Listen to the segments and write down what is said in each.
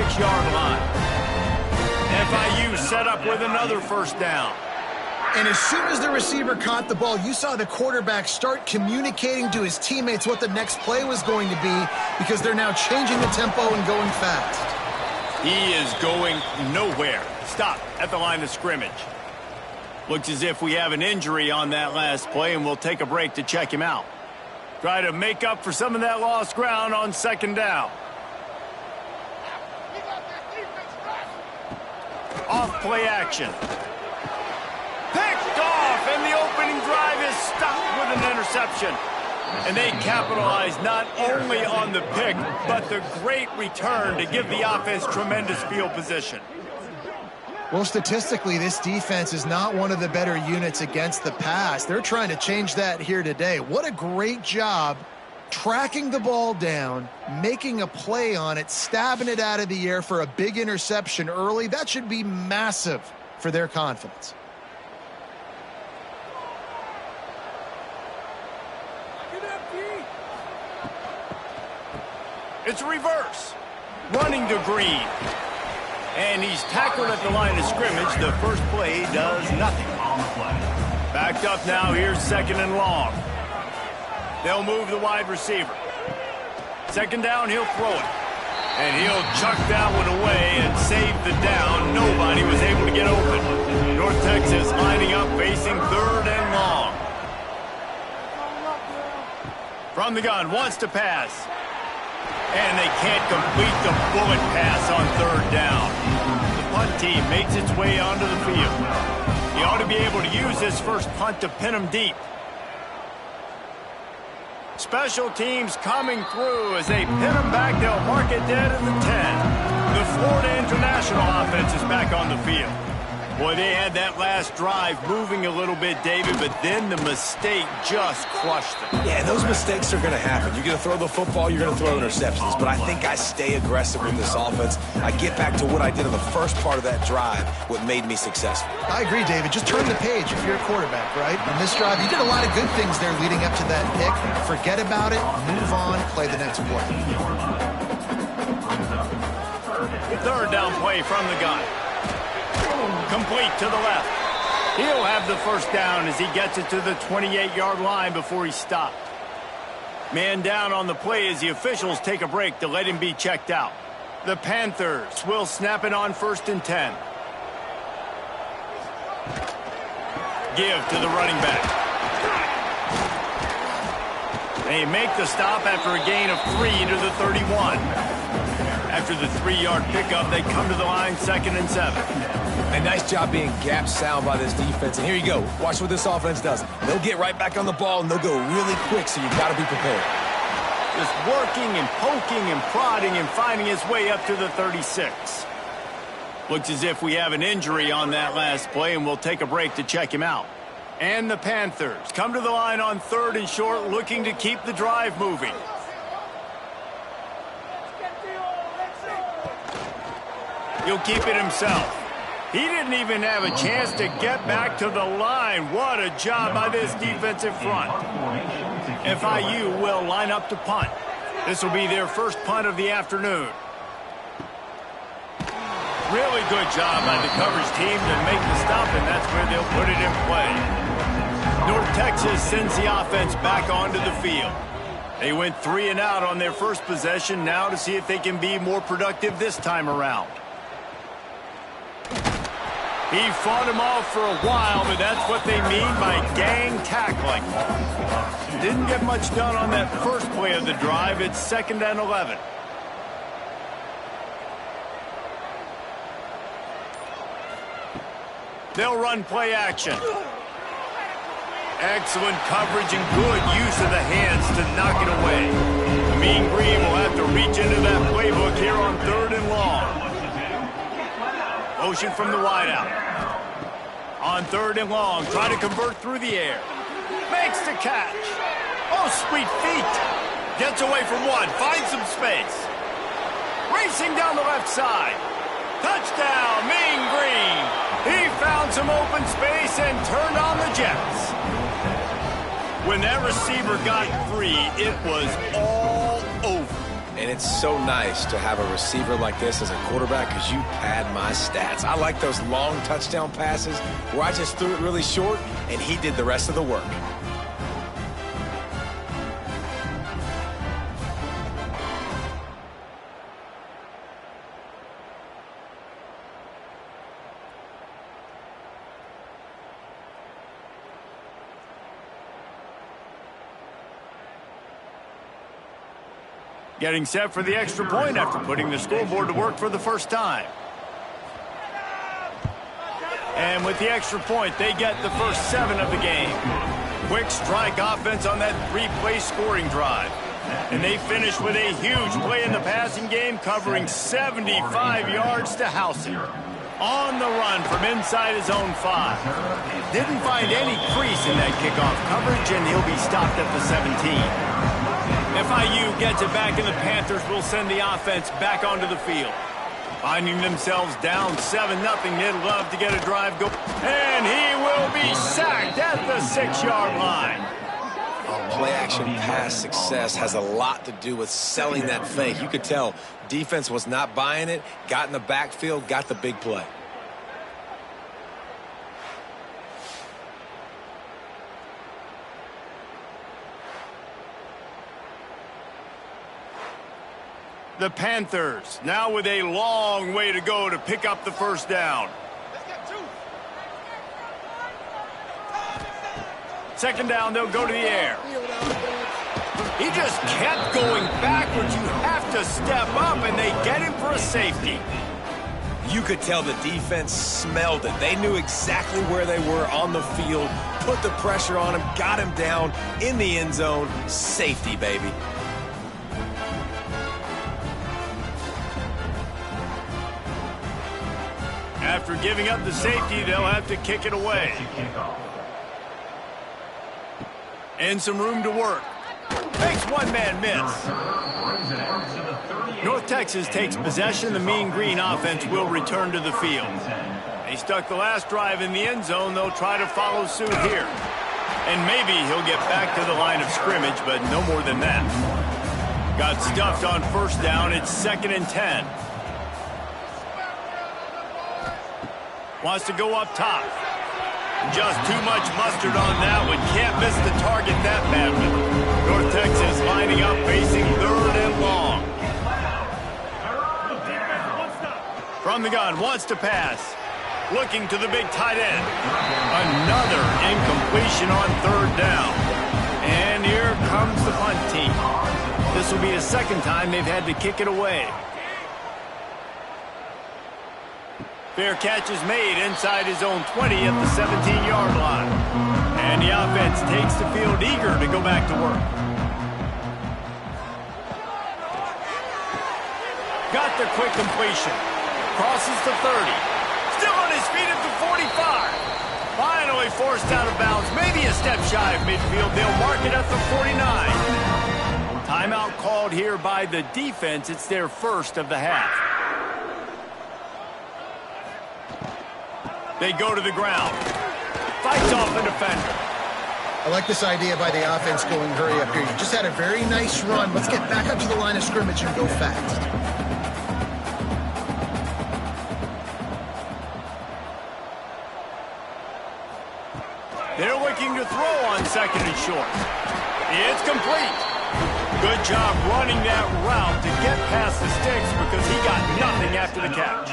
6-yard line. FIU set up with another first down. And as soon as the receiver caught the ball, you saw the quarterback start communicating to his teammates what the next play was going to be, because they're now changing the tempo and going fast. He is going nowhere. Stop at the line of scrimmage. Looks as if we have an injury on that last play, and we'll take a break to check him out. Try to make up for some of that lost ground on second down. Off play action. Picked off, and the opening drive is stopped with an interception. And they capitalize not only on the pick, but the great return to give the offense tremendous field position. Well, statistically, this defense is not one of the better units against the pass. They're trying to change that here today. What a great job tracking the ball down, making a play on it, stabbing it out of the air for a big interception early. That should be massive for their confidence. It's a reverse. Running to Green. And he's tackled at the line of scrimmage. The first play does nothing. Backed up now. Here's second and long. They'll move the wide receiver. Second down, he'll throw it. And he'll chuck that one away and save the down. Nobody was able to get open. North Texas lining up, facing third and long. From the gun, wants to pass. And they can't complete the bullet pass on third down. The punt team makes its way onto the field. He ought to be able to use this first punt to pin them deep. Special teams coming through as they pin them back. They'll mark it dead at the 10. The Florida International offense is back on the field. Boy, they had that last drive moving a little bit, David, but then the mistake just crushed them. Yeah, those mistakes are going to happen. You're going to throw the football, you're going to throw interceptions. But I think I stay aggressive with this offense. I get back to what I did in the first part of that drive, what made me successful. I agree, David. Just turn the page if you're a quarterback, right? On this drive, you did a lot of good things there leading up to that pick. Forget about it, move on, play the next play. Third down play from the gun. Complete to the left. He'll have the first down as he gets it to the 28-yard line before he's stopped. Man down on the play as the officials take a break to let him be checked out. The Panthers will snap it on 1st and 10. Give to the running back. They make the stop after a gain of 3 to the 31. After the 3-yard pickup, they come to the line 2nd and 7. A nice job being gap sound by this defense. And here you go. Watch what this offense does. They'll get right back on the ball, and they'll go really quick, so you've got to be prepared. Just working and poking and prodding and finding his way up to the 36. Looks as if we have an injury on that last play, and we'll take a break to check him out. And the Panthers come to the line on 3rd and short, looking to keep the drive moving. He'll keep it himself. He didn't even have a chance to get back to the line. What a job by this defensive front. FIU will line up to punt. This will be their first punt of the afternoon. Really good job by the coverage team to make the stop, and that's where they'll put it in play. North Texas sends the offense back onto the field. They went 3 and out on their first possession, now to see if they can be more productive this time around. He fought him off for a while, but that's what they mean by gang tackling. Didn't get much done on that first play of the drive. It's 2nd and 11. They'll run play action. Excellent coverage and good use of the hands to knock it away. The Mean Green will have to reach into that playbook here on 3rd and long. Motion from the wideout. On 3rd and long, trying to convert through the air. Makes the catch. Oh, sweet feet. Gets away from one, finds some space. Racing down the left side. Touchdown, Mean Green. He found some open space and turned on the Jets. When that receiver got free, it was all over. And it's so nice to have a receiver like this as a quarterback because you pad my stats. I like those long touchdown passes where I just threw it really short and he did the rest of the work. Getting set for the extra point after putting the scoreboard to work for the first time. And with the extra point, they get the first 7 of the game. Quick strike offense on that 3-play scoring drive. And they finish with a huge play in the passing game, covering 75 yards to house it. On the run from inside his own 5. Didn't find any crease in that kickoff coverage, and he'll be stopped at the 17. FIU gets it back, and the Panthers will send the offense back onto the field. Finding themselves down 7-0, they'd love to get a drive going. And he will be sacked at the 6-yard line. Play-action pass success has a lot to do with selling that fake. You could tell defense was not buying it, got in the backfield, got the big play. The Panthers now with a long way to go to pick up the first down. Second down, they'll go to the air. He just kept going backwards. You have to step up, and they get him for a safety. You could tell the defense smelled it. They knew exactly where they were on the field, put the pressure on him, got him down in the end zone. Safety, baby. After giving up the safety, they'll have to kick it away. And some room to work. Makes one man miss. North Texas takes possession. The Mean Green offense will return to the field. They stuck the last drive in the end zone. They'll try to follow suit here. And maybe he'll get back to the line of scrimmage, but no more than that. Got stuffed on first down. It's 2nd and 10. Wants to go up top. Just too much mustard on that one. Can't miss the target that badly. North Texas lining up, facing 3rd and long. From the gun, wants to pass. Looking to the big tight end. Another incompletion on 3rd down. And here comes the punt team. This will be the 2nd time they've had to kick it away. Fair catch is made inside his own 20 at the 17-yard line. And the offense takes the field eager to go back to work. Got the quick completion. Crosses the 30. Still on his feet at the 45. Finally forced out of bounds. Maybe a step shy of midfield. They'll mark it at the 49. Timeout called here by the defense. It's their first of the half. They go to the ground. Fights off the defender. I like this idea by the offense going hurry up here. You just had a very nice run. Let's get back up to the line of scrimmage and go fast. They're looking to throw on 2nd and short. It's complete. Good job running that route to get past the sticks because he got nothing after the catch.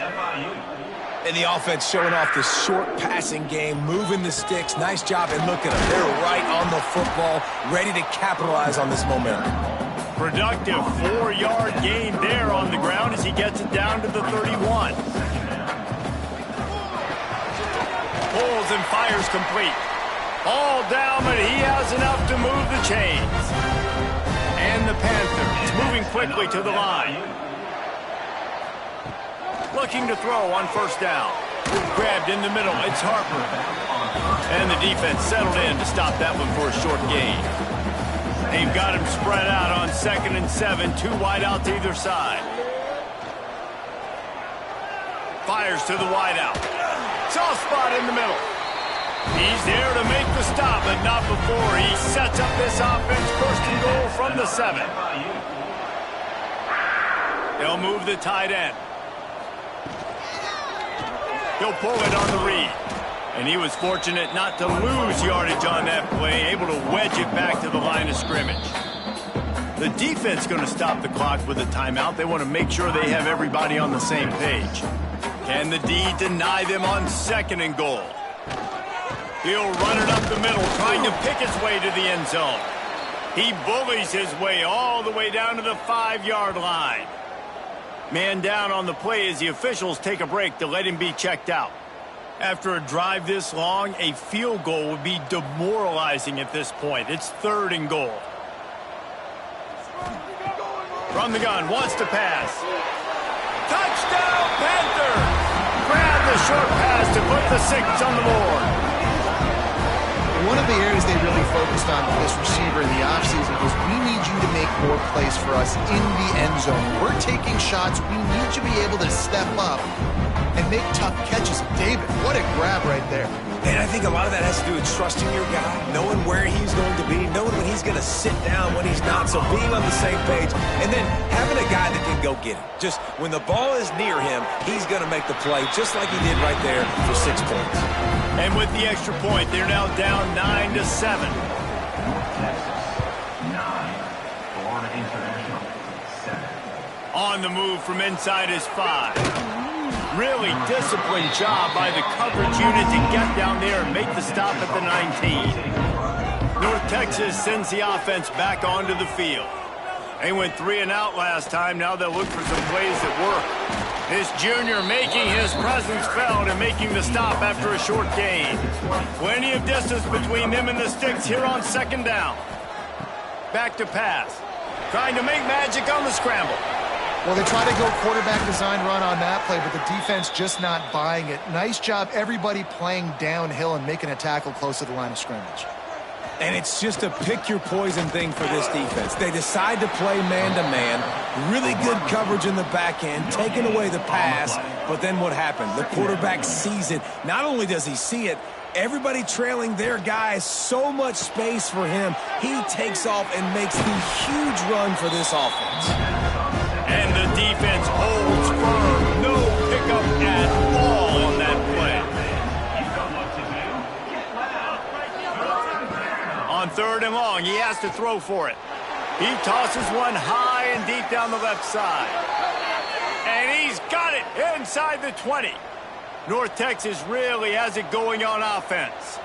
And the offense showing off the short passing game, moving the sticks. Nice job, and look at them. They're right on the football, ready to capitalize on this momentum. Productive 4-yard gain there on the ground as he gets it down to the 31. Pulls and fires complete. All down, but he has enough to move the chains. And the Panthers moving quickly to the line. Looking to throw on 1st down. Grabbed in the middle. It's Harper. And the defense settled in to stop that one for a short gain. They've got him spread out on 2nd and 7. 2 wide out to either side. Fires to the wide out. Soft spot in the middle. He's there to make the stop, but not before he sets up this offense. 1st and goal from the 7. They'll move the tight end. He'll pull it on the read. And he was fortunate not to lose yardage on that play, able to wedge it back to the line of scrimmage. The defense going to stop the clock with a timeout. They want to make sure they have everybody on the same page. Can the D deny them on 2nd and goal? He'll run it up the middle, trying to pick his way to the end zone. He bullies his way all the way down to the 5-yard line. Man down on the play as the officials take a break to let him be checked out. After a drive this long, a field goal would be demoralizing at this point. It's 3rd and goal. From the gun, wants to pass. Touchdown, Panthers! Grab the short pass to put the 6 on the board. One of the areas they really focused on with this receiver in the offseason was we need you to make more plays for us in the end zone. We're taking shots. We need you to be able to step up and make tough catches. David, what a grab right there. And I think a lot of that has to do with trusting your guy, knowing where he's going to be, knowing when he's going to sit down, when he's not, so being on the same page, and then having a guy that can go get it. Just when the ball is near him, he's going to make the play, just like he did right there for 6 points. And with the extra point, they're now down 9-7. On the move from inside his 5. Really disciplined job by the coverage unit to get down there and make the stop at the 19. North Texas sends the offense back onto the field. They went 3 and out last time. Now they'll look for some plays that work. This junior making his presence felt and making the stop after a short gain. Plenty of distance between them and the sticks here on 2nd down. Back to pass. Trying to make magic on the scramble. Well, they try to go quarterback design run on that play, but the defense just not buying it. Nice job, everybody playing downhill and making a tackle close to the line of scrimmage. And it's just a pick-your-poison thing for this defense. They decide to play man-to-man, really good coverage in the back end, taking away the pass, but then what happened? The quarterback sees it. Not only does he see it, everybody trailing their guys, so much space for him. He takes off and makes the huge run for this offense. And the defense holds firm. No pickup at all on that play. On 3rd and long, he has to throw for it. He tosses one high and deep down the left side. And he's got it inside the 20. North Texas really has it going on offense.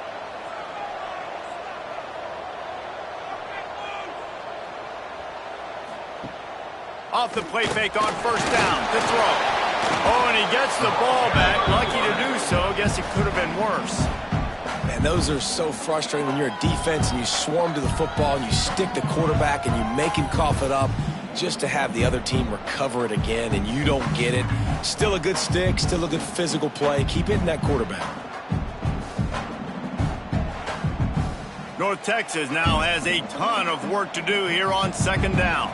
Off the play fake on 1st down to throw. Oh, and he gets the ball back. Lucky to do so. Guess it could have been worse. And those are so frustrating when you're a defense and you swarm to the football and you stick the quarterback and you make him cough it up just to have the other team recover it again and you don't get it. Still a good stick, still a good physical play. Keep hitting that quarterback. North Texas now has a ton of work to do here on 2nd down.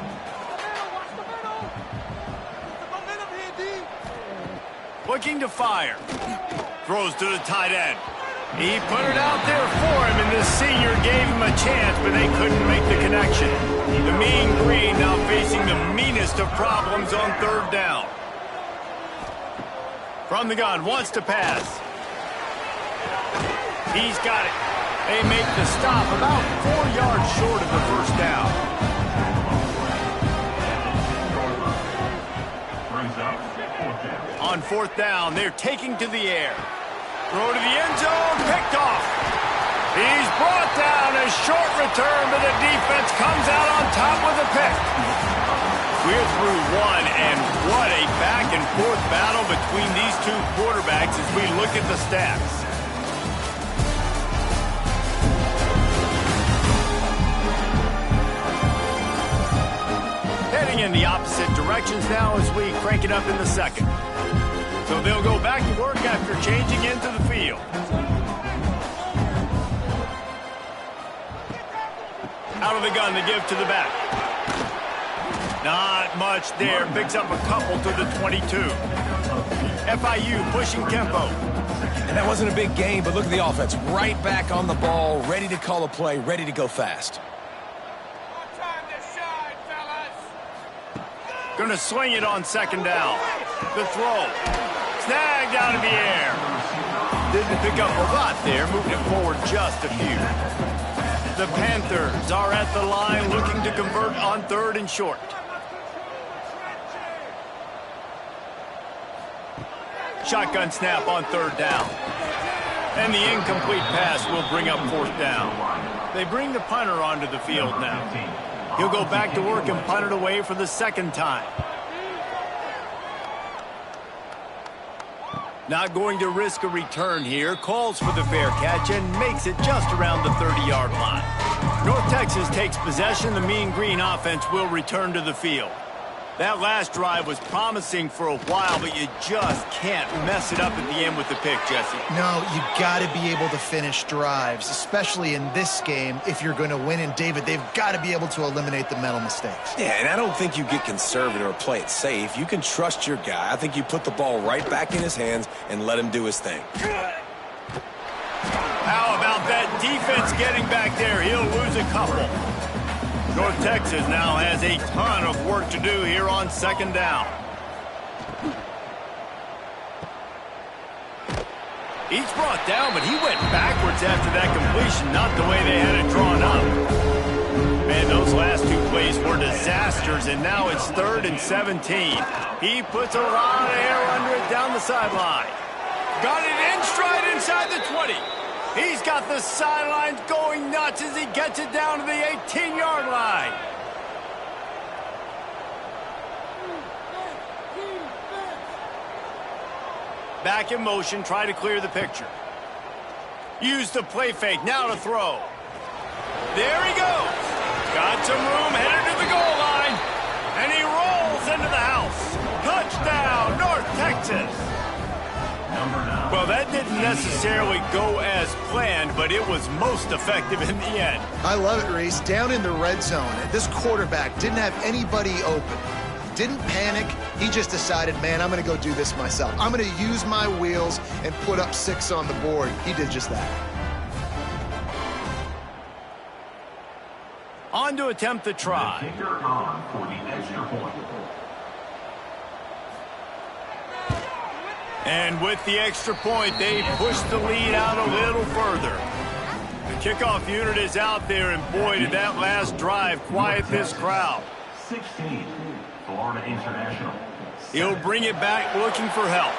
Looking to fire. Throws to the tight end. He put it out there for him, and the senior gave him a chance, but they couldn't make the connection. The Mean Green now facing the meanest of problems on 3rd down. From the gun, wants to pass. He's got it. They make the stop about 4 yards short of the 1st down. On 4th down, they're taking to the air. Throw to the end zone, picked off. He's brought down, a short return, but the defense comes out on top with a pick. We're through 1, and what a back-and-forth battle between these two quarterbacks as we look at the stats. Heading in the opposite directions now as we crank it up in the 2nd. So they'll go back to work after changing into the field. Out of the gun to give to the back. Not much there. Picks up a couple to the 22. FIU pushing tempo. And that wasn't a big game, but look at the offense. Right back on the ball, ready to call a play, ready to go fast. Gonna sling it on second down. The throw. Snagged out of the air. Didn't pick up a lot there, moving it forward just a few. The Panthers are at the line looking to convert on 3rd and short. Shotgun snap on 3rd down. And the incomplete pass will bring up 4th down. They bring the punter onto the field now. He'll go back to work and punt it away for the 2nd time. Not going to risk a return here. Calls for the fair catch and makes it just around the 30-yard line. North Texas takes possession. The Mean Green offense will return to the field. That last drive was promising for a while, but you just can't mess it up at the end with the pick, Jesse. No, you got to be able to finish drives, especially in this game if you're going to win. And, David, they've got to be able to eliminate the mental mistakes. Yeah, and I don't think you get conservative or play it safe. You can trust your guy. I think you put the ball right back in his hands and let him do his thing. How about that defense getting back there? He'll lose a couple. North Texas now has a ton of work to do here on 2nd down. He's brought down, but he went backwards after that completion, not the way they had it drawn up. Man, those last 2 plays were disasters, and now it's 3rd and 17. He puts a lot of air under it down the sideline. Got it in stride inside the 20. He's got the sidelines going nuts as he gets it down to the 18-yard line. Back in motion, try to clear the picture. Use the play fake, now to throw. There he goes. Got some room, headed to the goal line. And he rolls into the house. Touchdown, North Texas. Well, that didn't necessarily go as planned, but it was most effective in the end. I love it, Reese. Down in the red zone, this quarterback didn't have anybody open. Didn't panic. He just decided, man, I'm going to go do this myself. I'm going to use my wheels and put up 6 on the board. He did just that. On to attempt the try. For the extra point. And with the extra point, they push the lead out a little further. The kickoff unit is out there, and boy, did that last drive quiet this crowd. 16, Florida International. He'll bring it back looking for help.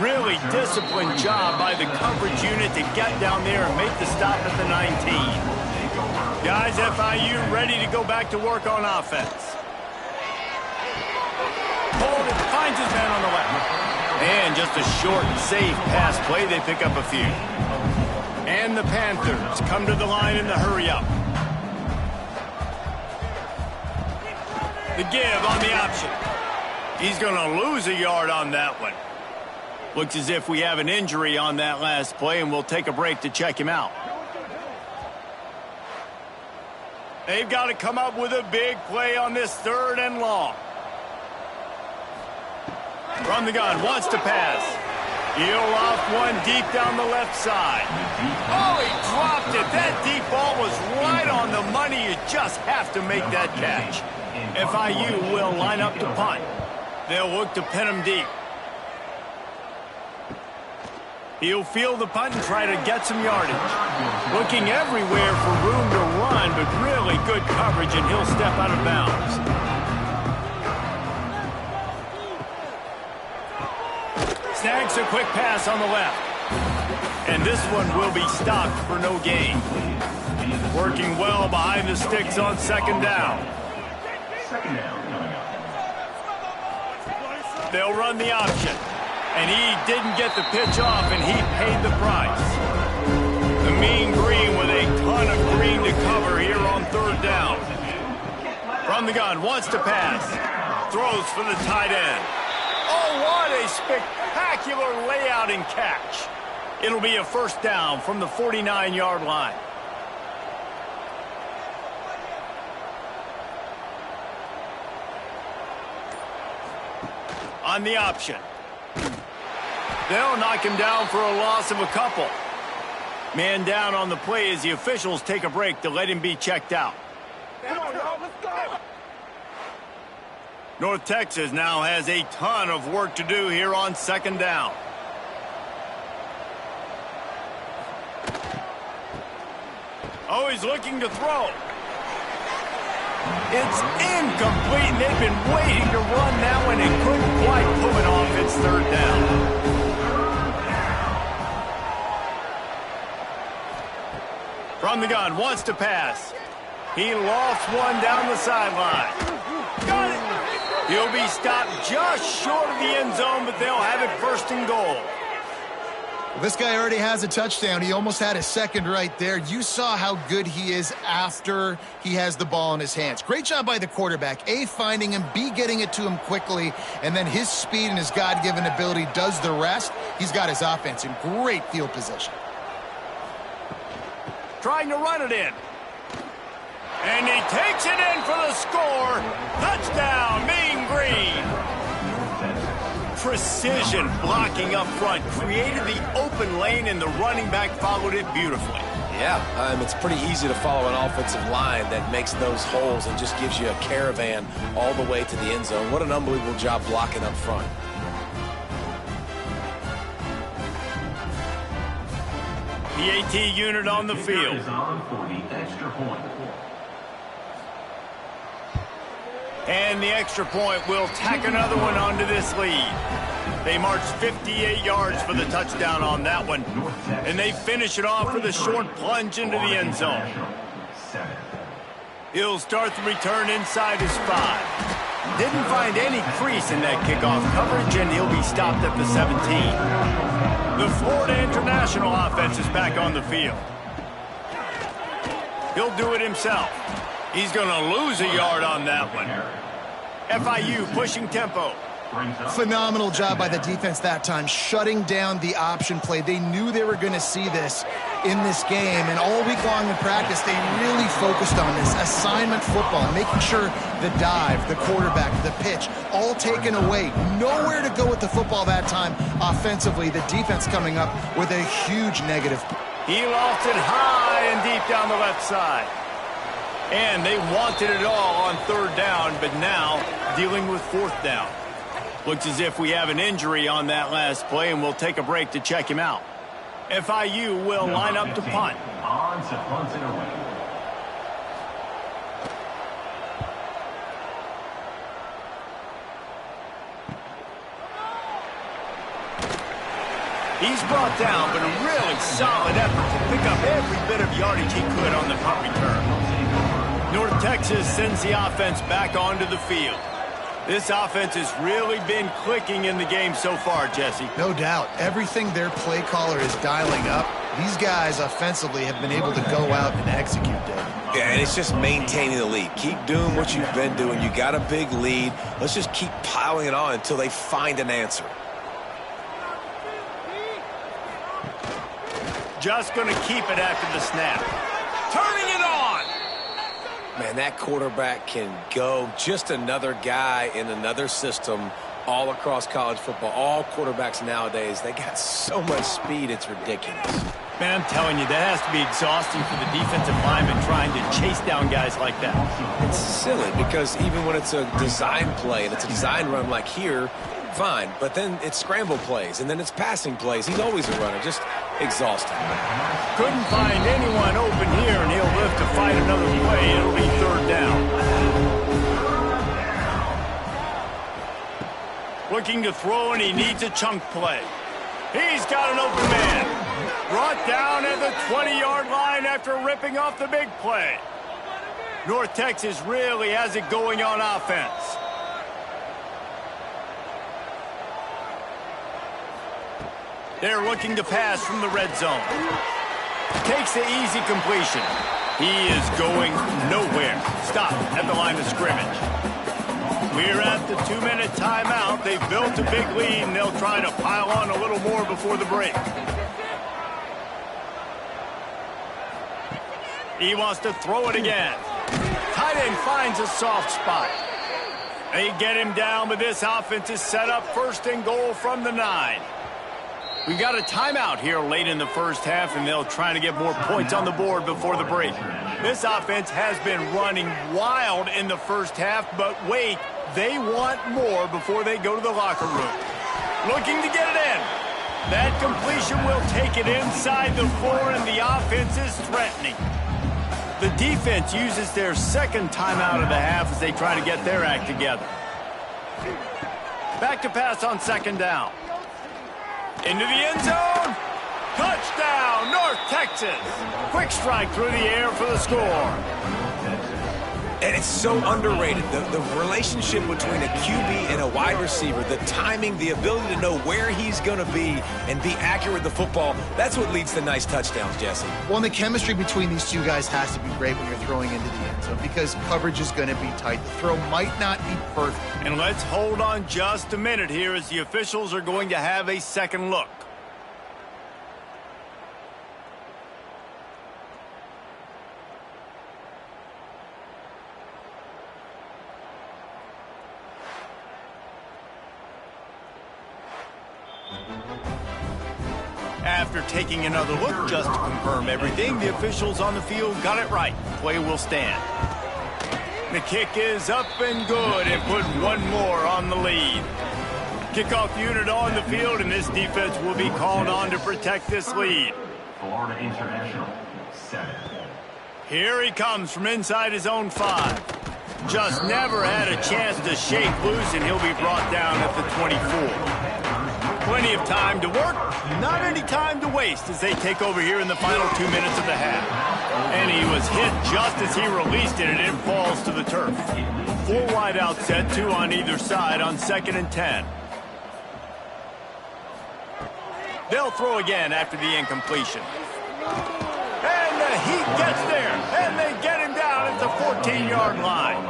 Really disciplined job by the coverage unit to get down there and make the stop at the 19. Guys, FIU ready to go back to work on offense. Hold it, finds his man on the left. And just a short and safe pass play, they pick up a few. And the Panthers come to the line in the hurry-up. The give on the option. He's going to lose a yard on that one. Looks as if we have an injury on that last play, and we'll take a break to check him out. They've got to come up with a big play on this 3rd and long. From the gun, wants to pass. He'll off one deep down the left side. Oh, he dropped it. That deep ball was right on the money. You just have to make that catch. FIU will line up to punt. They'll look to pin him deep. He'll field the punt and try to get some yardage. Looking everywhere for room to run, but really good coverage, and he'll step out of bounds. Snags a quick pass on the left. And this one will be stopped for no gain. Working well behind the sticks on 2nd down. They'll run the option. And he didn't get the pitch off, and he paid the price. The Mean Green with a ton of green to cover here on 3rd down. From the gun, wants to pass. Throws for the tight end. Oh, what a spectacular layout and catch. It'll be a 1st down from the 49-yard line. On the option. They'll knock him down for a loss of a couple. Man down on the play as the officials take a break to let him be checked out. North Texas now has a ton of work to do here on second down. Oh, he's looking to throw. It's incomplete, and they've been waiting to run that one and couldn't quite pull it off. It's third down. From the gun, wants to pass. He lofts one down the sideline. Got it. He'll be stopped just short of the end zone, but they'll have it first and goal. This guy already has a touchdown. He almost had a second right there. You saw how good he is after he has the ball in his hands. Great job by the quarterback. A, finding him, B, getting it to him quickly, and then his speed and his God-given ability does the rest. He's got his offense in great field position. Trying to run it in. And he takes it in for the score. Touchdown, Mean Green. Precision blocking up front. Created the open lane, and the running back followed it beautifully. Yeah, it's pretty easy to follow an offensive line that makes those holes and just gives you a caravan all the way to the end zone. What an unbelievable job blocking up front. The AT unit on the field. Is on for the extra point. And the extra point will tack another one onto this lead. They march 58 yards for the touchdown on that one. And they finish it off with a short plunge into the end zone. He'll start the return inside his 5. Didn't find any crease in that kickoff coverage, and he'll be stopped at the 17. The Florida International offense is back on the field. He'll do it himself. He's going to lose a yard on that one. FIU pushing tempo. Phenomenal job by the defense that time, shutting down the option play. They knew they were going to see this in this game, and all week long in practice, they really focused on this assignment football, making sure the dive, the quarterback, the pitch, all taken away. Nowhere to go with the football that time offensively. The defense coming up with a huge negative. He lost it high and deep down the left side. And they wanted it all on third down, but now dealing with fourth down. Looks as if we have an injury on that last play, and we'll take a break to check him out. FIU will line up to punt. On to punt it away. He's brought down, but a really solid effort to pick up every bit of yardage he could on the punt return. North Texas sends the offense back onto the field. This offense has really been clicking in the game so far, Jesse. No doubt. Everything their play caller is dialing up, these guys offensively have been able to go out and execute, Dave. Yeah, and it's just maintaining the lead. Keep doing what you've been doing. You got a big lead. Let's just keep piling it on until they find an answer. Just going to keep it after the snap. Turning it on! Man, that quarterback can go. Just another guy in another system all across college football. All quarterbacks nowadays, they got so much speed, it's ridiculous. Man, I'm telling you, that has to be exhausting for the defensive lineman trying to chase down guys like that. It's silly because even when it's a design play and it's a design run like here, fine. But then it's scramble plays, and then it's passing plays. He's always a runner. Just exhausting. Couldn't find anyone open here, and he'll live to fight another play. It'll be third down. Looking to throw, and he needs a chunk play. He's got an open man. Brought down at the 20-yard line after ripping off the big play. North Texas really has it going on offense. They're looking to pass from the red zone. Takes the easy completion. He is going nowhere. Stop at the line of scrimmage. We're at the 2-minute timeout. They've built a big lead, and they'll try to pile on a little more before the break. He wants to throw it again. Tight end finds a soft spot. They get him down, but this offense is set up first and goal from the 9. We got a timeout here late in the first half, and they'll try to get more points on the board before the break. This offense has been running wild in the first half, but wait, They want more before they go to the locker room. Looking to get it in. That completion will take it inside the 4, and the offense is threatening. The defense uses their second timeout of the half as they try to get their act together. Back to pass on second down. Into the end zone. Touchdown, North Texas. Quick strike through the air for the score. And it's so underrated. The relationship between a QB and a wide receiver, the timing, the ability to know where he's going to be and be accurate with the football, that's what leads to nice touchdowns, Jesse. Well, and the chemistry between these two guys has to be great when you're throwing into the end zone because coverage is going to be tight. The throw might not be perfect. And let's hold on just a minute here as the officials are going to have a second look. After taking another look just to confirm everything, the officials on the field got it right. Play will stand. The kick is up and good and put one more on the lead. Kickoff unit on the field, and this defense will be called on to protect this lead. Florida International, 7. Here he comes from inside his own 5. Just never had a chance to shake loose, and he'll be brought down at the 24. Plenty of time to work, not any time to waste as they take over here in the final 2 minutes of the half. And he was hit just as he released it, and it falls to the turf. 4 wide out set, 2 on either side on 2nd and 10. They'll throw again after the incompletion. And the heat gets there, and they get him down at the 14-yard line.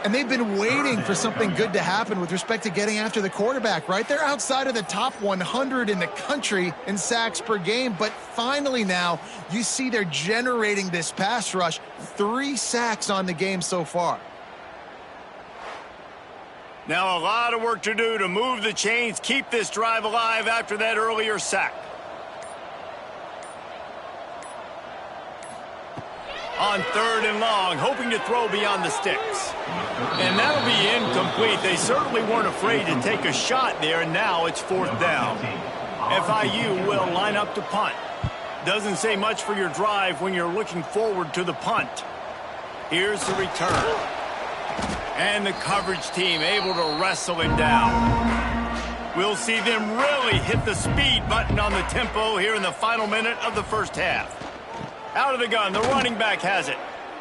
And they've been waiting for something good to happen with respect to getting after the quarterback, right? They're outside of the top 100 in the country in sacks per game, but finally now you see they're generating this pass rush. 3 sacks on the game so far. Now a lot of work to do to move the chains, keep this drive alive after that earlier sack. On 3rd and long, hoping to throw beyond the sticks. And that'll be incomplete. They certainly weren't afraid to take a shot there, and now it's 4th down. FIU will line up to punt. Doesn't say much for your drive when you're looking forward to the punt. Here's the return. And the coverage team able to wrestle him down. We'll see them really hit the speed button on the tempo here in the final minute of the first half. Out of the gun, the running back has it.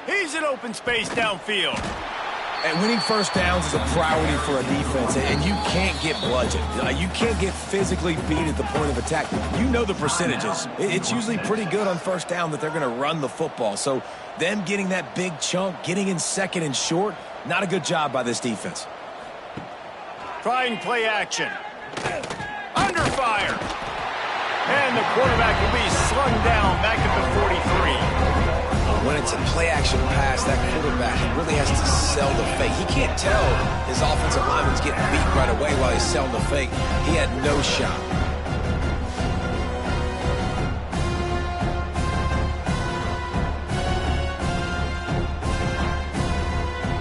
He's in open space downfield. And winning first downs is a priority for a defense, and you can't get bludgeoned. You can't get physically beat at the point of attack. You know the percentages. It's usually pretty good on first down that they're going to run the football. So them getting that big chunk, getting in 2nd and short, not a good job by this defense. Trying play action. Under fire. And the quarterback will be slung down back at the 43. When it's a play-action pass, that quarterback really has to sell the fake. He can't tell his offensive lineman's getting beat right away while he's selling the fake. He had no shot.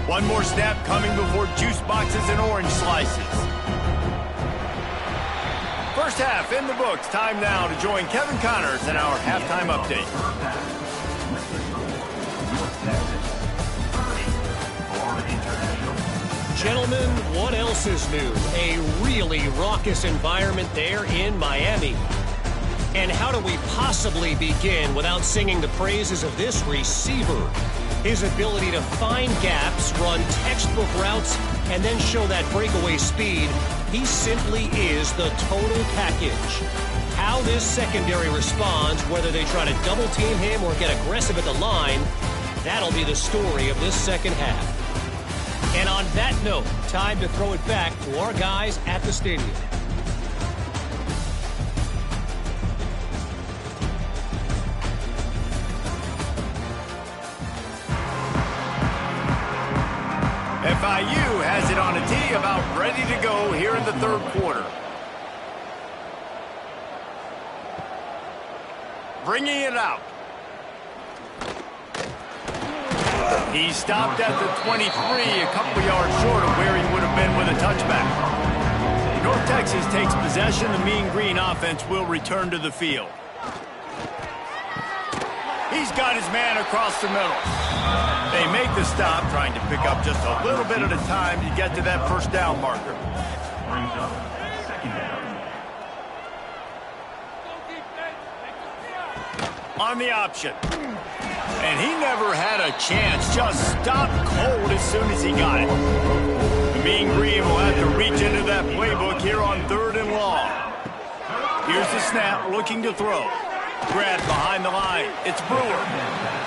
One more snap coming before juice boxes and orange slices. First half in the books. Time now to join Kevin Connors in our halftime update. Gentlemen, what else is new? A really raucous environment there in Miami. And how do we possibly begin without singing the praises of this receiver? His ability to find gaps, run textbook routes, and then show that breakaway speed. He simply is the total package. How this secondary responds, whether they try to double team him or get aggressive at the line, that'll be the story of this second half. And on that note, time to throw it back to our guys at the stadium. FIU has it on a tee, about ready to go here in the 3rd quarter. Bringing it out. He stopped at the 23, a couple yards short of where he would have been with a touchback. North Texas takes possession. The Mean Green offense will return to the field. He's got his man across the middle. They make the stop, trying to pick up just a little bit at a time to get to that first down marker. Brings up second down. On the option. And he never had a chance. Just stopped cold as soon as he got it. The Mean Green will have to reach into that playbook here on 3rd and long. Here's the snap, looking to throw. Grab behind the line. It's Brewer.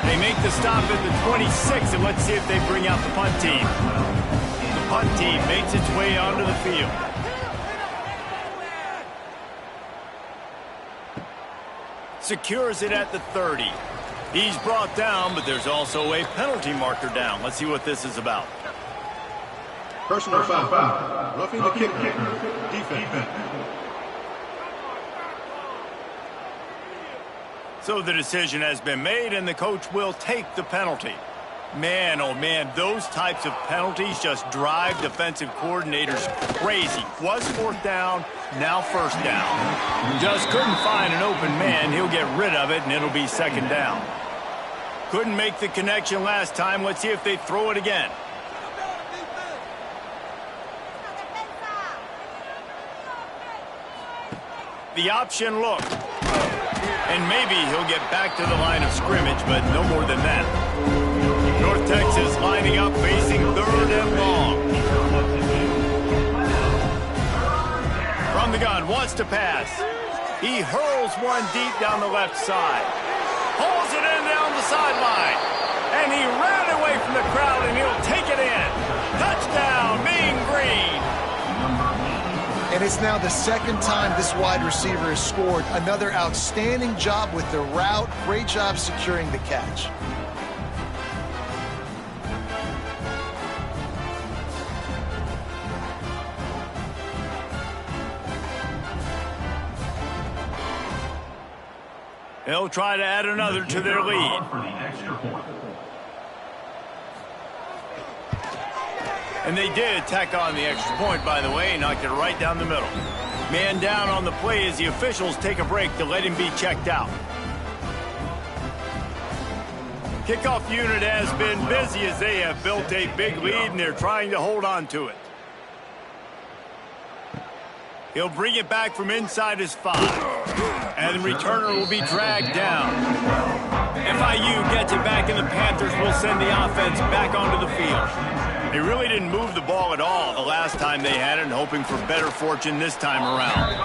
They make the stop at the 26, and let's see if they bring out the punt team. The punt team makes its way onto the field. Secures it at the 30. He's brought down, but there's also a penalty marker down. Let's see what this is about. Personal foul. Roughing the kicker. Defense. So the decision has been made, and the coach will take the penalty. Man, oh man, those types of penalties just drive defensive coordinators crazy. Was 4th down, now 1st down. Just couldn't find an open man. He'll get rid of it, and it'll be 2nd down. Couldn't make the connection last time. Let's see if they throw it again. The option look. And maybe he'll get back to the line of scrimmage, but no more than that. North Texas lining up, facing 3rd and long. From the gun, wants to pass. He hurls one deep down the left side. Pulls it in down the sideline. And he ran away from the crowd, and he'll take it in. Touchdown, Mean Green. And it's now the 2nd time this wide receiver has scored. Another outstanding job with the route. Great job securing the catch. They'll try to add another to their lead. For the extra point. And they did tack on the extra point, by the way, knocked it right down the middle. Man down on the play as the officials take a break to let him be checked out. Kickoff unit has been busy as they have built a big lead, and they're trying to hold on to it. He'll bring it back from inside his 5. And the returner will be dragged down. FIU gets it back, and the Panthers will send the offense back onto the field. They really didn't move the ball at all the last time they had it, and hoping for better fortune this time around.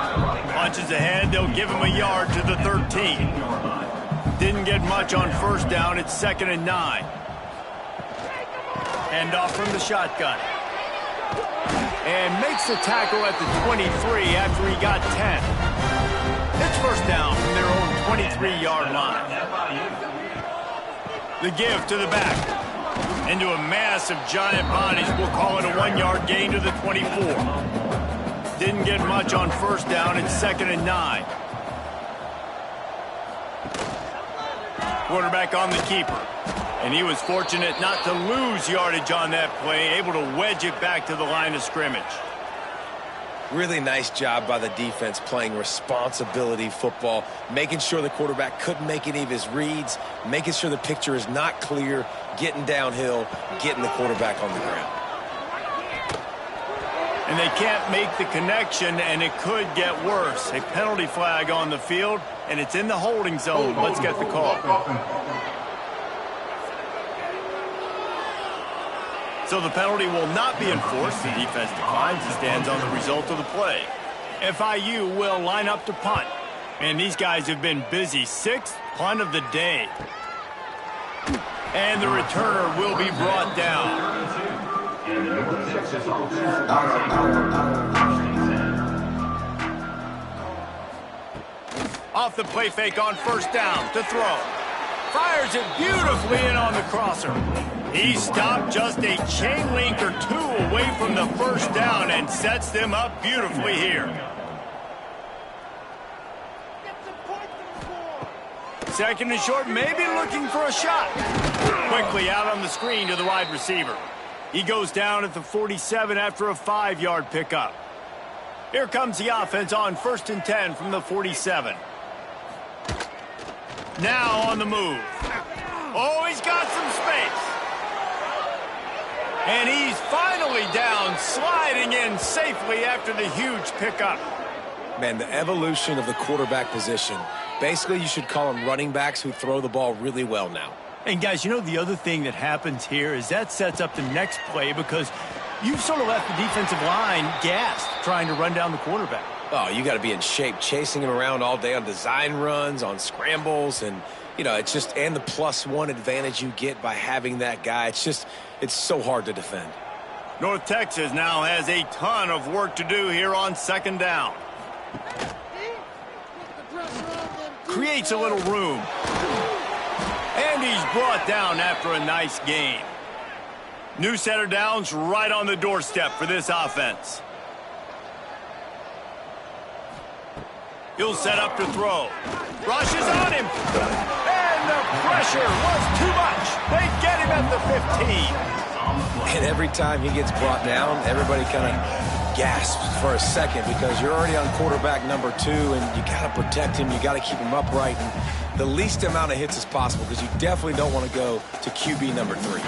Punches ahead, they'll give him a yard to the 13. Didn't get much on 1st down, it's 2nd and 9. Hand off from the shotgun. And makes the tackle at the 23 after he got 10. It's 1st down from their own 23-yard line. The give to the back. Into a mass of giant bodies. We'll call it a 1-yard gain to the 24. Didn't get much on 1st down. It's 2nd and 9. Quarterback on the keeper. And he was fortunate not to lose yardage on that play, able to wedge it back to the line of scrimmage. Really nice job by the defense playing responsibility football, making sure the quarterback couldn't make any of his reads, making sure the picture is not clear, getting downhill, getting the quarterback on the ground. And they can't make the connection, and it could get worse. A penalty flag on the field, and it's in the holding zone. Let's get the call. So the penalty will not be enforced. The defense declines and stands on the result of the play. FIU will line up to punt. And these guys have been busy. 6th punt of the day. And the returner will be brought down. Off the play fake on 1st down to throw. Fires it beautifully in on the crosser. He stopped just a chain link or 2 away from the 1st down and sets them up beautifully here. Second and short, maybe looking for a shot. Quickly out on the screen to the wide receiver. He goes down at the 47 after a 5-yard pickup. Here comes the offense on 1st and 10 from the 47. Now on the move. Oh, he's got some space. And he's finally down, sliding in safely after the huge pickup. Man, the evolution of the quarterback position. Basically, you should call them running backs who throw the ball really well now. And guys, you know the other thing that happens here is that sets up the next play because you've sort of left the defensive line gassed trying to run down the quarterback. Oh, you got to be in shape, chasing him around all day on design runs, on scrambles, and, you know, it's just, and the +1 advantage you get by having that guy. It's so hard to defend. North Texas now has a ton of work to do here on 2nd down. Creates a little room. And he's brought down after a nice gain. New set of downs right on the doorstep for this offense. He'll set up to throw. Rushes on him. And the pressure was too much. They get him at the 15. And every time he gets brought down, everybody kind of gasps for a second because you're already on quarterback number 2 and you got to protect him. You got to keep him upright and the least amount of hits as possible because you definitely don't want to go to QB number 3.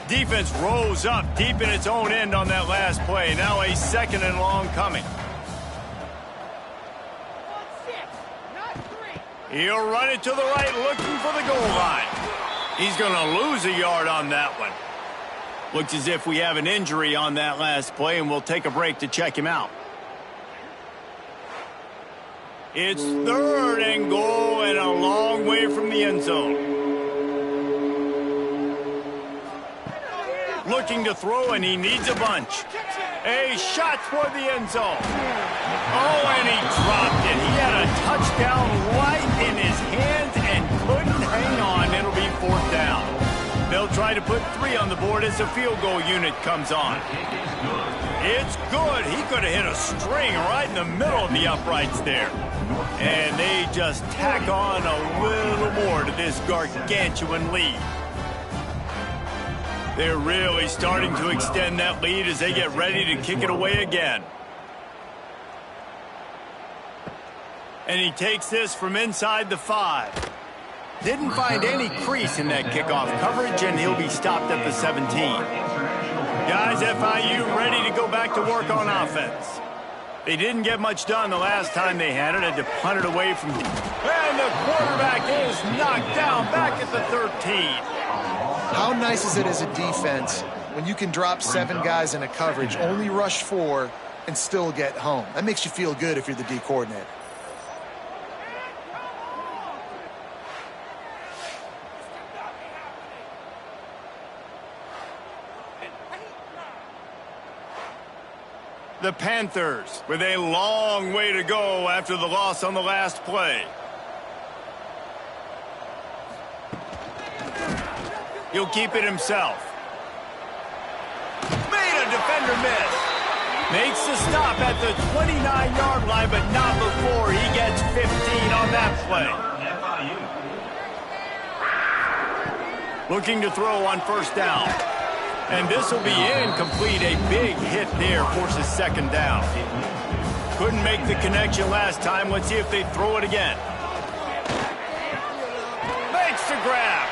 Defense rose up deep in its own end on that last play. Now a 2nd and long coming. He'll run it to the right, looking for the goal line. He's going to lose a yard on that one. Looks as if we have an injury on that last play, and we'll take a break to check him out. It's 3rd and goal and a long way from the end zone. Looking to throw, and he needs a bunch. A shot toward the end zone. Oh, and he dropped it. He had a touchdown right in his hands and couldn't hang on. It'll be 4th down. They'll try to put 3 on the board as the field goal unit comes on. It's good. He could have hit a string right in the middle of the uprights there. And they just tack on a little more to this gargantuan lead. They're really starting to extend that lead as they get ready to kick it away again. And he takes this from inside the 5. Didn't find any crease in that kickoff coverage, and he'll be stopped at the 17. Guys, FIU ready to go back to work on offense. They didn't get much done the last time they had it. Had to punt it away from... And the quarterback is knocked down back at the 13. How nice is it as a defense when you can drop 7 guys in a coverage, only rush 4, and still get home? That makes you feel good if you're the D coordinator. The Panthers with a long way to go after the loss on the last play. He'll keep it himself. Made a defender miss. Makes the stop at the 29-yard line, but not before he gets 15 on that play. Looking to throw on 1st down. And this will be incomplete. A big hit there forces 2nd down. Couldn't make the connection last time. Let's see if they throw it again. Makes the grab.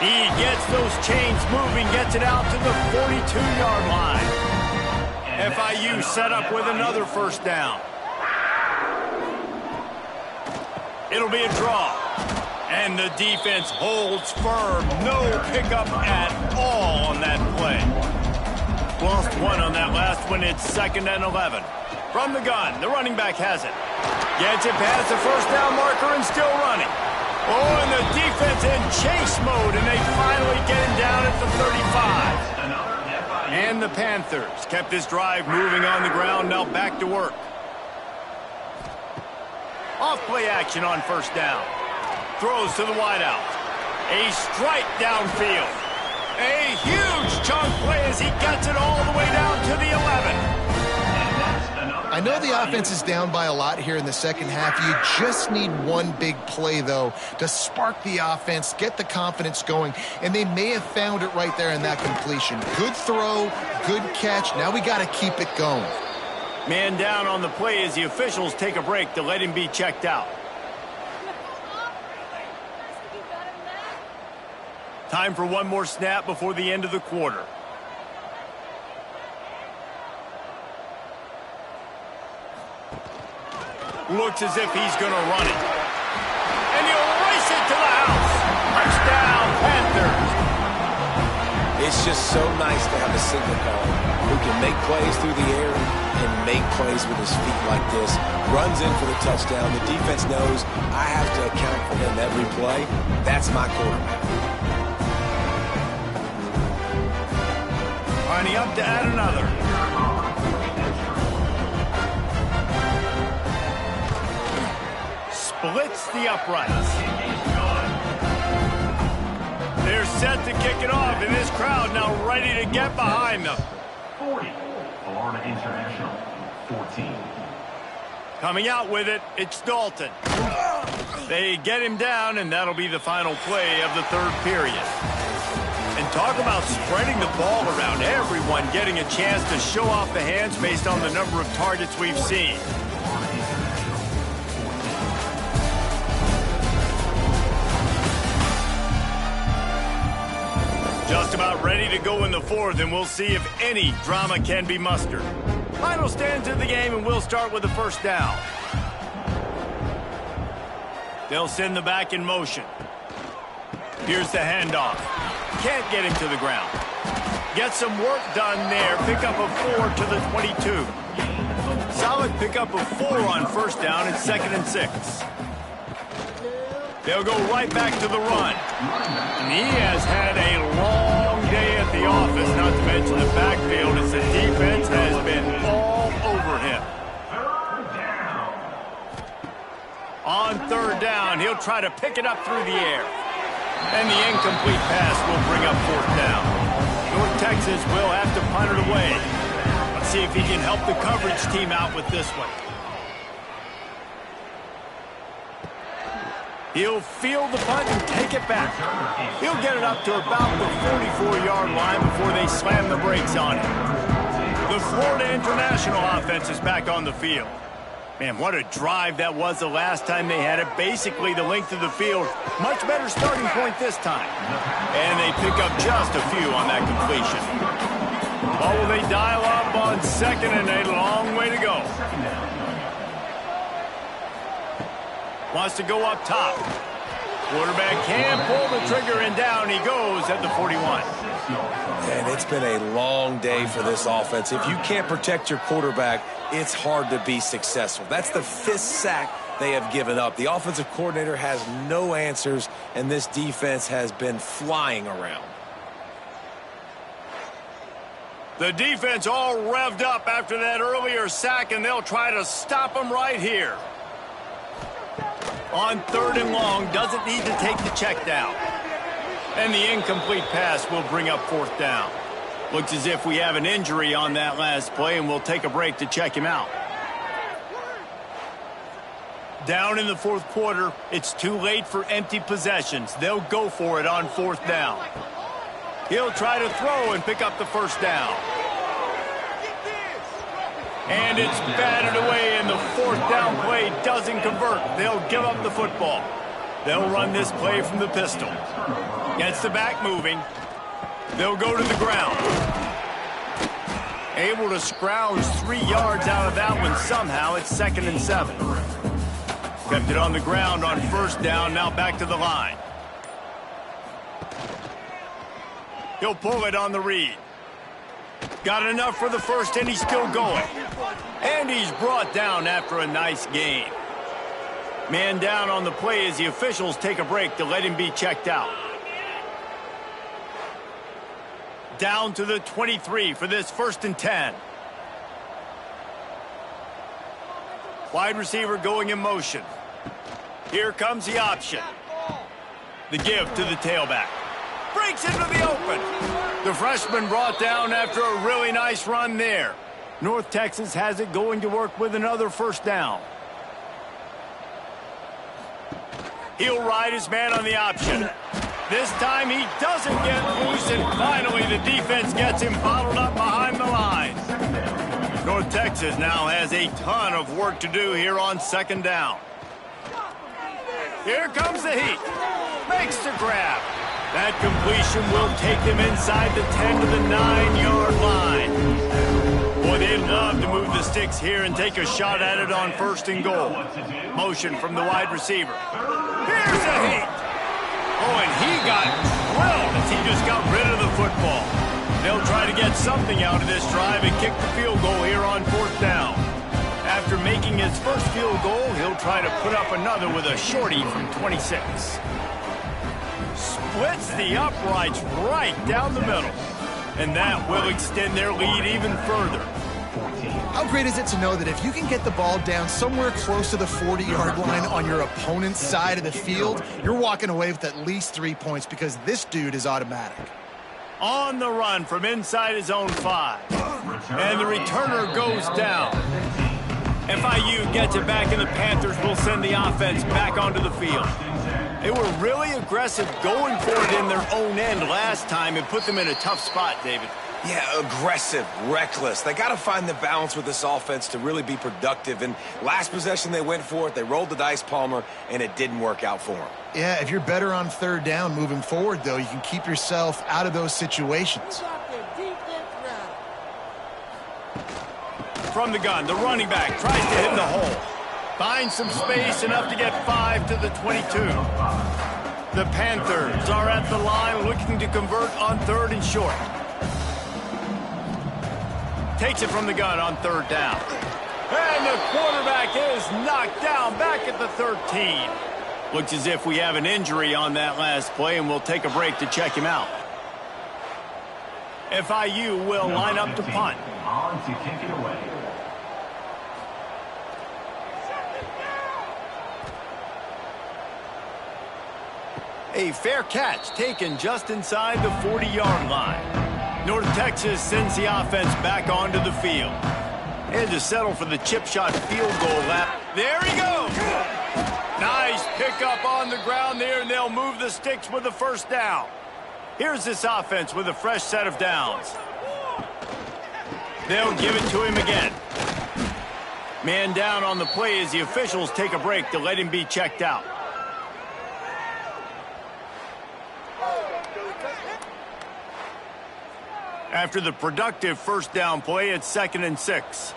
He gets those chains moving, gets it out to the 42-yard line. FIU set up with another 1st down. It'll be a draw. And the defense holds firm. No pickup at all on that play. Lost 1 on that last one. It's 2nd and 11. From the gun, the running back has it. Gets it past the 1st down marker and still running. Oh, and the defense in chase mode, and they finally get him down at the 35. And the Panthers kept this drive moving on the ground, now back to work. Off-play action on 1st down. Throws to the wideout. A strike downfield. A huge chunk play as he gets it all the way down to the 11. I I know the offense is down by a lot here in the second half. You just need one big play, though, to spark the offense, get the confidence going, and they may have found it right there in that completion. Good throw, good catch. Now we got to keep it going. Man down on the play as the officials take a break to let him be checked out. Time for one more snap before the end of the quarter. Looks as if he's going to run it. And he'll race it to the house. Touchdown, Panthers. It's just so nice to have a signal caller who can make plays through the air and make plays with his feet like this. Runs in for the touchdown. The defense knows I have to account for him every play. That's my quarterback. Lining up to add another. Splits the uprights. They're set to kick it off, and this crowd now ready to get behind them. 40, Florida International, 14. Coming out with it, it's Dalton. They get him down, and that'll be the final play of the third period. And talk about spreading the ball around. Everyone getting a chance to show off the hands based on the number of targets we've seen. Just about ready to go in the fourth, and we'll see if any drama can be mustered. Final stanza of the game, and we'll start with the first down. They'll send the back in motion. Here's the handoff. Can't get him to the ground. Get some work done there. Pick up a 4 to the 22. Solid pickup of 4 on first down and 2nd and 6. They'll go right back to the run. And he has had a long day at the office, not to mention the backfield, as the defense has been all over him. On third down, he'll try to pick it up through the air. And the incomplete pass will bring up fourth down. North Texas will have to punt it away. Let's see if he can help the coverage team out with this one. He'll field the punt and take it back. He'll get it up to about the 44-yard line before they slam the brakes on him. The Florida International offense is back on the field. Man, what a drive that was the last time they had it. Basically the length of the field. Much better starting point this time. And they pick up just a few on that completion. Oh, will they dial up on 2nd and a long way to go. Wants to go up top. Quarterback can pull the trigger, and down he goes at the 41. And it's been a long day for this offense. If you can't protect your quarterback, it's hard to be successful. That's the 5th sack they have given up. The offensive coordinator has no answers, and this defense has been flying around. The defense all revved up after that earlier sack, and they'll try to stop them right here. On third and long, doesn't need to take the check down. And the incomplete pass will bring up fourth down. Looks as if we have an injury on that last play, and we'll take a break to check him out. Down in the fourth quarter, it's too late for empty possessions. They'll go for it on fourth down. He'll try to throw and pick up the first down. And it's batted away, and the fourth down play doesn't convert. They'll give up the football. They'll run this play from the pistol. Gets the back moving. They'll go to the ground. Able to scrounge 3 yards out of that one somehow. It's 2nd and 7. Kept it on the ground on first down. Now back to the line. He'll pull it on the read. Got enough for the first, and he's still going. And he's brought down after a nice gain. Man down on the play as the officials take a break to let him be checked out. Down to the 23 for this 1st and 10. Wide receiver going in motion. Here comes the option. The give to the tailback. Breaks into the open. The freshman brought down after a really nice run there. North Texas has it going to work with another first down. He'll ride his man on the option. This time he doesn't get loose, and finally the defense gets him bottled up behind the line. North Texas now has a ton of work to do here on second down. Here comes the heat. Makes the grab. That completion will take them inside the 10 to the 9-yard line. Boy, they love to move the sticks here and take a shot at it on first and goal. Motion from the wide receiver. Here's a heat. Oh, and he got drilled as he just got rid of the football. They'll try to get something out of this drive and kick the field goal here on fourth down. After making his first field goal, he'll try to put up another with a shorty from 26. Splits the uprights right down the middle. And that will extend their lead even further. How great is it to know that if you can get the ball down somewhere close to the 40-yard line on your opponent's side of the field, you're walking away with at least 3 points because this dude is automatic. On the run from inside his own 5. And the returner goes down. FIU gets it back, and the Panthers will send the offense back onto the field. They were really aggressive going for it in their own end last time and put them in a tough spot, David. Yeah, aggressive, reckless. They got to find the balance with this offense to really be productive. And last possession they went for it. They rolled the dice, Palmer, and it didn't work out for them. Yeah, if you're better on third down moving forward, though, you can keep yourself out of those situations. From the gun, the running back tries to hit the hole. Finds some space, enough to get 5 to the 22. The Panthers are at the line looking to convert on third and short. Takes it from the gun on third down. And the quarterback is knocked down back at the 13. Looks as if we have an injury on that last play, and we'll take a break to check him out. FIU will line up to punt. On to kick it away. A fair catch taken just inside the 40-yard line. North Texas sends the offense back onto the field. And to settle for the chip shot field goal lap. There he goes! Nice pickup on the ground there, and they'll move the sticks with the first down. Here's this offense with a fresh set of downs. They'll give it to him again. Man down on the play as the officials take a break to let him be checked out. After the productive first down play, it's 2nd and 6.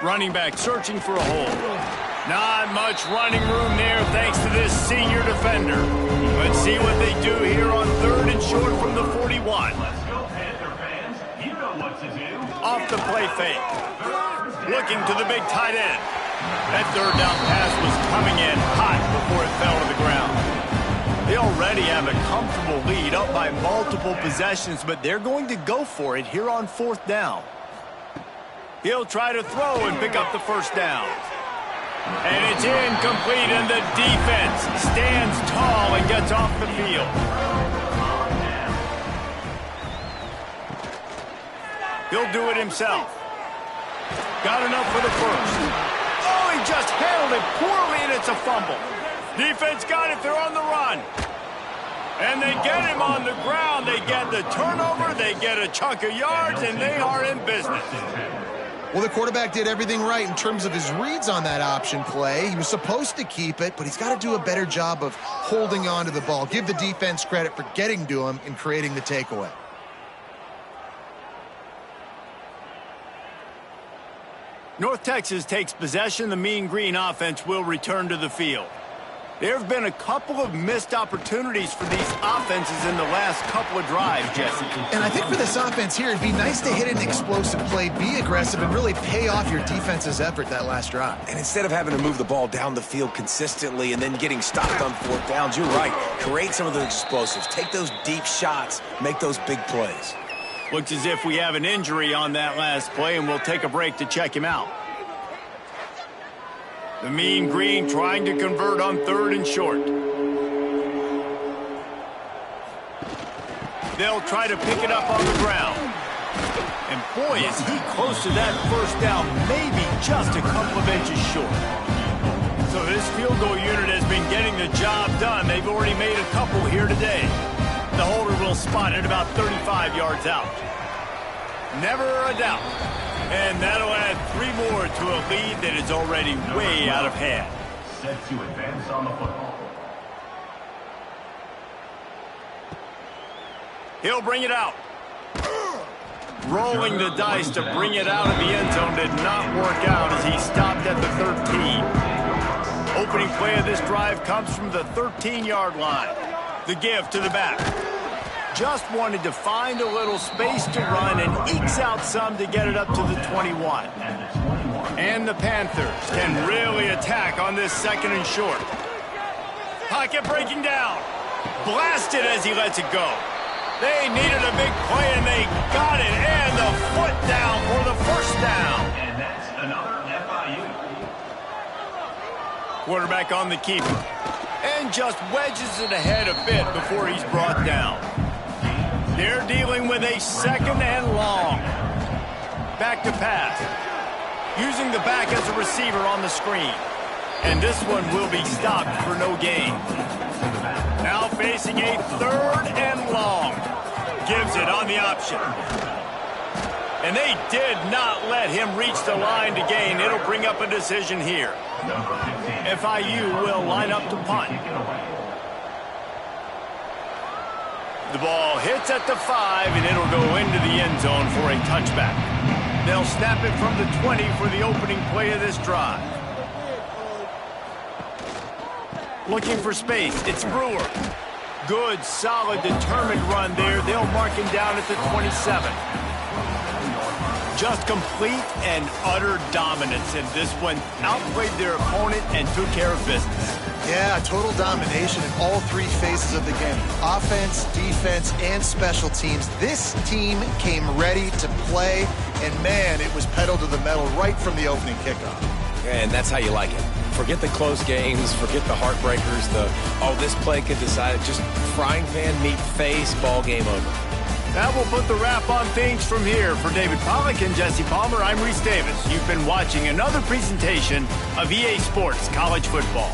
Running back searching for a hole. Not much running room there thanks to this senior defender. Let's see what they do here on third and short from the 41. Let's go, Panther fans. You know what to do. Off the play fake. Looking to the big tight end. That third down pass was coming in hot before it fell to the ground. They already have a comfortable lead up by multiple possessions, but they're going to go for it here on fourth down. He'll try to throw and pick up the first down. And it's incomplete, and the defense stands tall and gets off the field. He'll do it himself. Got enough for the first. Oh, he just handled it poorly, and it's a fumble. Defense got it. They're on the run. And they get him on the ground. They get the turnover. They get a chunk of yards, and they are in business. Well, the quarterback did everything right in terms of his reads on that option play. He was supposed to keep it, but he's got to do a better job of holding on to the ball. Give the defense credit for getting to him and creating the takeaway. North Texas takes possession. The Mean Green offense will return to the field. There have been a couple of missed opportunities for these offenses in the last couple of drives, Jesse. And I think for this offense here, it'd be nice to hit an explosive play, be aggressive, and really pay off your defense's effort that last drive. And instead of having to move the ball down the field consistently and then getting stopped on fourth downs, you're right. Create some of those explosives. Take those deep shots. Make those big plays. Looks as if we have an injury on that last play, and we'll take a break to check him out. The Mean Green trying to convert on third and short. They'll try to pick it up on the ground. And boy, is he close to that first down, maybe just a couple of inches short. So this field goal unit has been getting the job done. They've already made a couple here today. The holder will spot it about 35 yards out. Never a doubt. And that'll add 3 more to a lead that is already way out of hand. Set to advance on the football. He'll bring it out. Rolling the dice to bring it out of the end zone did not work out as he stopped at the 13. Opening play of this drive comes from the 13-yard line. The give to the back. Just wanted to find a little space to run and ekes out some to get it up to the 21. And the Panthers can really attack on this second and short. Pocket breaking down. Blasted as he lets it go. They needed a big play, and they got it. And the foot down for the first down. And that's another FIU. Quarterback on the keeper. And just wedges it ahead a bit before he's brought down. They're dealing with a second and long. Back to pass. Using the back as a receiver on the screen. And this one will be stopped for no gain. Now facing a third and long. Gives it on the option. And they did not let him reach the line to gain. It'll bring up a decision here. FIU will line up to punt. The ball hits at the 5, and it'll go into the end zone for a touchback. They'll snap it from the 20 for the opening play of this drive. Looking for space, it's Brewer. Good, solid, determined run there. They'll mark him down at the 27. Just complete and utter dominance in this one. Outplayed their opponent and took care of business. Yeah, total domination in all 3 phases of the game. Offense, defense, and special teams. This team came ready to play, and man, it was pedal to the metal right from the opening kickoff. And that's how you like it. Forget the close games, forget the heartbreakers, this play could decide it. Just frying pan, meet face, ball game over. That will put the wrap on things from here. For David Pollack and Jesse Palmer, I'm Reese Davis. You've been watching another presentation of EA Sports College Football.